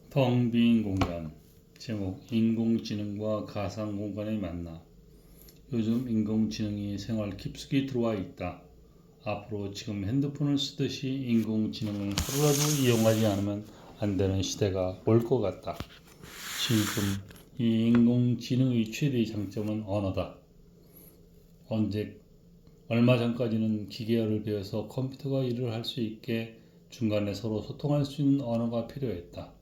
텅 빈 공간. 제목: 인공지능과 가상공간의 만남. 요즘 인공지능이 생활 깊숙이 들어와 있다. 앞으로 지금 핸드폰을 쓰듯이 인공지능을 하루라도 이용하지 않으면 안 되는 시대가 올 것 같다. 지금 이 인공지능의 최대의 장점은 언어다. 얼마 전까지는 기계어를 배워서 컴퓨터가 일을 할 수 있게 중간에 서로 소통할 수 있는 언어가 필요했다.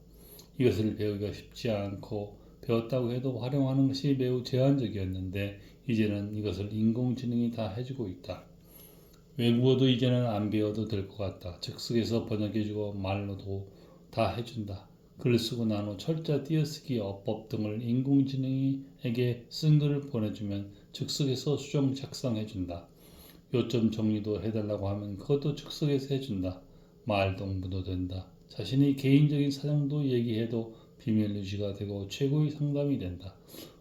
이것을 배우기가 쉽지 않고 배웠다고 해도 활용하는 것이 매우 제한적이었는데 이제는 이것을 인공지능이 다 해주고 있다. 외국어도 이제는 안 배워도 될 것 같다. 즉석에서 번역해주고 말로도 다 해준다. 글 쓰고 난 후 철자, 띄어쓰기, 어법 등을 인공지능에게 쓴 글을 보내주면 즉석에서 수정 작성해준다. 요점 정리도 해달라고 하면 그것도 즉석에서 해준다. 말동무도 된다. 자신의 개인적인 사정도 얘기해도 비밀 유지가 되고 최고의 상담이 된다.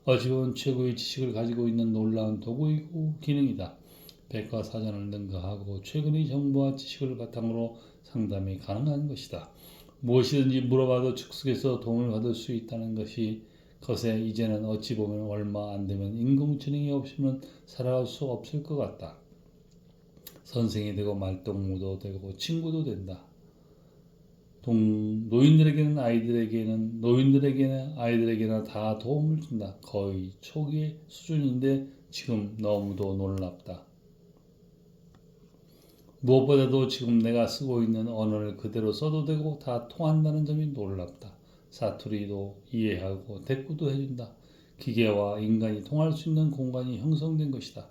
어찌 보면 최고의 지식을 가지고 있는 놀라운 도구이고 기능이다. 백과사전을 능가하고 최근의 정보와 지식을 바탕으로 상담이 가능한 것이다. 무엇이든지 물어봐도 즉석에서 도움을 받을 수 있다는 것에 이제는 어찌 보면 얼마 안 되면 인공지능이 없으면 살아갈 수 없을 것 같다. 선생이 되고 말동무도 되고 친구도 된다. 노인들에게는 아이들에게나 다 도움을 준다. 거의 초기 수준인데 지금 너무도 놀랍다. 무엇보다도 지금 내가 쓰고 있는 언어를 그대로 써도 되고 다 통한다는 점이 놀랍다. 사투리도 이해하고 대꾸도 해준다. 기계와 인간이 통할 수 있는 공간이 형성된 것이다.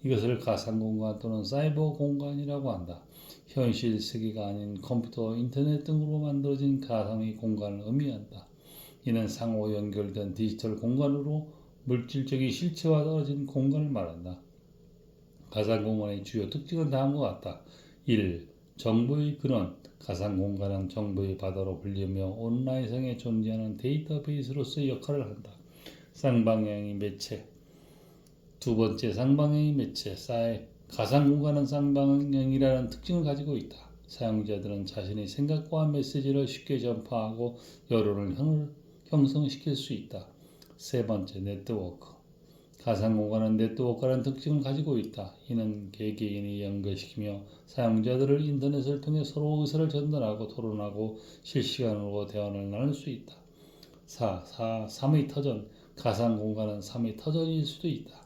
이것을 가상공간 또는 사이버 공간이라고 한다. 현실 세계가 아닌 컴퓨터, 인터넷 등으로 만들어진 가상의 공간을 의미한다. 이는 상호 연결된 디지털 공간으로 물질적인 실체와 떨어진 공간을 말한다. 가상공간의 주요 특징은 다음과 같다. 1. 정보의 근원. 가상공간은 정보의 바다로 불리며 온라인상에 존재하는 데이터베이스로서의 역할을 한다. 쌍방향의 매체. 두 번째, 쌍방향의 매체. 가상공간은 쌍방향이라는 특징을 가지고 있다. 사용자들은 자신의 생각과 메시지를 쉽게 전파하고 여론을 형성시킬 수 있다. 세 번째, 네트워크. 가상공간은 네트워크라는 특징을 가지고 있다. 이는 개개인이 연결시키며 사용자들을 인터넷을 통해 서로 의사를 전달하고 토론하고 실시간으로 대화를 나눌 수 있다. 4. 3의 터전. 가상공간은 3의 터전일 수도 있다.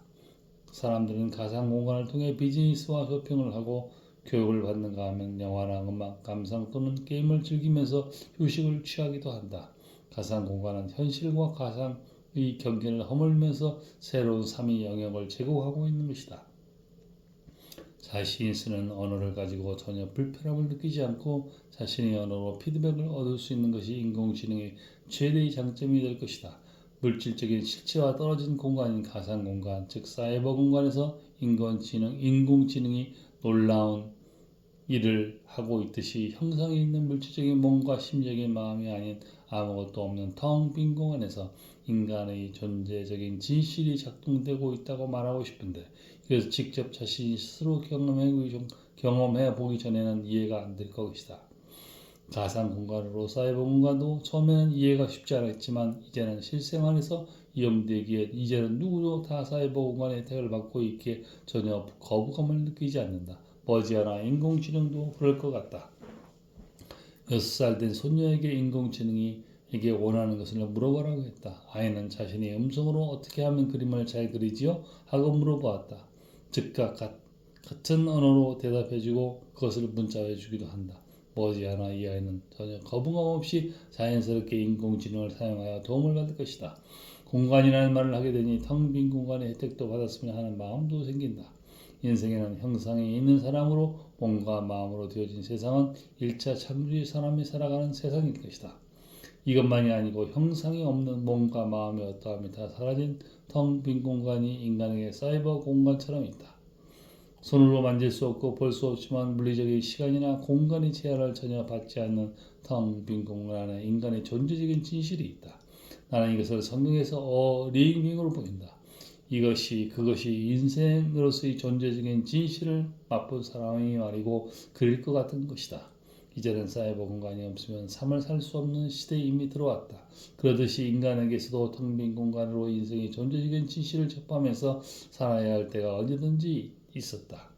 사람들은 가상공간을 통해 비즈니스와 쇼핑을 하고 교육을 받는가 하면 영화나 음악, 감상 또는 게임을 즐기면서 휴식을 취하기도 한다. 가상공간은 현실과 가상의 경계를 허물면서 새로운 3의 영역을 제공하고 있는 것이다. 자신이 쓰는 언어를 가지고 전혀 불편함을 느끼지 않고 자신의 언어로 피드백을 얻을 수 있는 것이 인공지능의 최대의 장점이 될 것이다. 물질적인 실체와 떨어진 공간인 가상공간, 즉 사이버 공간에서 인공지능이 놀라운 일을 하고 있듯이 형상이 있는 물질적인 몸과 심적인 마음이 아닌 아무것도 없는 텅 빈 공간에서 인간의 존재적인 진실이 작동되고 있다고 말하고 싶은데 그래서 직접 자신이 스스로 경험해 보기 전에는 이해가 안 될 것이다. 가상 공간으로 사이버 공간도 처음에는 이해가 쉽지 않았지만 이제는 실생활에서 이용되기에 이제는 누구도 다 사이버 공간의 혜택을 받고 있기에 전혀 거부감을 느끼지 않는다. 머지않아 인공지능도 그럴 것 같다. 6살 된 손녀에게 인공지능에게 원하는 것을 물어보라고 했다. 아이는 자신의 음성으로 어떻게 하면 그림을 잘 그리지요? 하고 물어보았다. 즉각 같은 언어로 대답해주고 그것을 문자해주기도 한다. 머지않아 이 아이는 전혀 거부감 없이 자연스럽게 인공지능을 사용하여 도움을 받을 것이다. 공간이라는 말을 하게 되니 텅 빈 공간의 혜택도 받았으면 하는 마음도 생긴다. 인생에는 형상이 있는 사람으로 몸과 마음으로 되어진 세상은 1차 창조의 사람이 살아가는 세상일 것이다. 이것만이 아니고 형상이 없는 몸과 마음의 어떠함이 다 사라진 텅 빈 공간이 인간에게 사이버 공간처럼 있다. 손으로 만질 수 없고 볼 수 없지만 물리적인 시간이나 공간의 제한을 전혀 받지 않는 텅 빈 공간 안에 인간의 존재적인 진실이 있다. 나는 이것을 성경에서 리빙으로 보인다. 그것이 인생으로서의 존재적인 진실을 맛본 사람이 말이고 그릴 것 같은 것이다. 이제는 사이버 공간이 없으면 삶을 살 수 없는 시대에 이미 들어왔다. 그러듯이 인간에게서도 텅 빈 공간으로 인생의 존재적인 진실을 접하면서 살아야 할 때가 언제든지 있었다.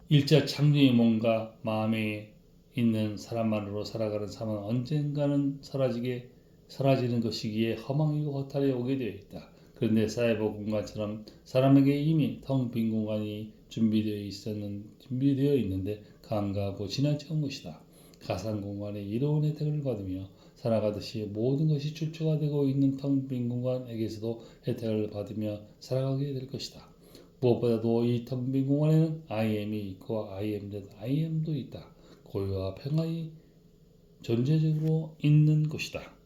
일자 창조의 몸과 마음에 있는 사람만으로 살아가는 삶은 언젠가는 사라지는 것이기에 허망이고 허탈이 오게 되어 있다. 그런데 사이버 공간처럼 사람에게 이미 텅 빈 공간이 준비되어 있는데 간과하고 지나치는 것이다. 가상 공간의 이로운 혜택을 받으며 살아가듯이 모든 것이 출처가 되고 있는 텅 빈 공간에게서도 혜택을 받으며 살아가게 될 것이다. 무엇보다도 이 텅 빈 공간에는 I am이 있고 I am that I am도 있다. 고요와 평화의 존재적으로 있는 것이다.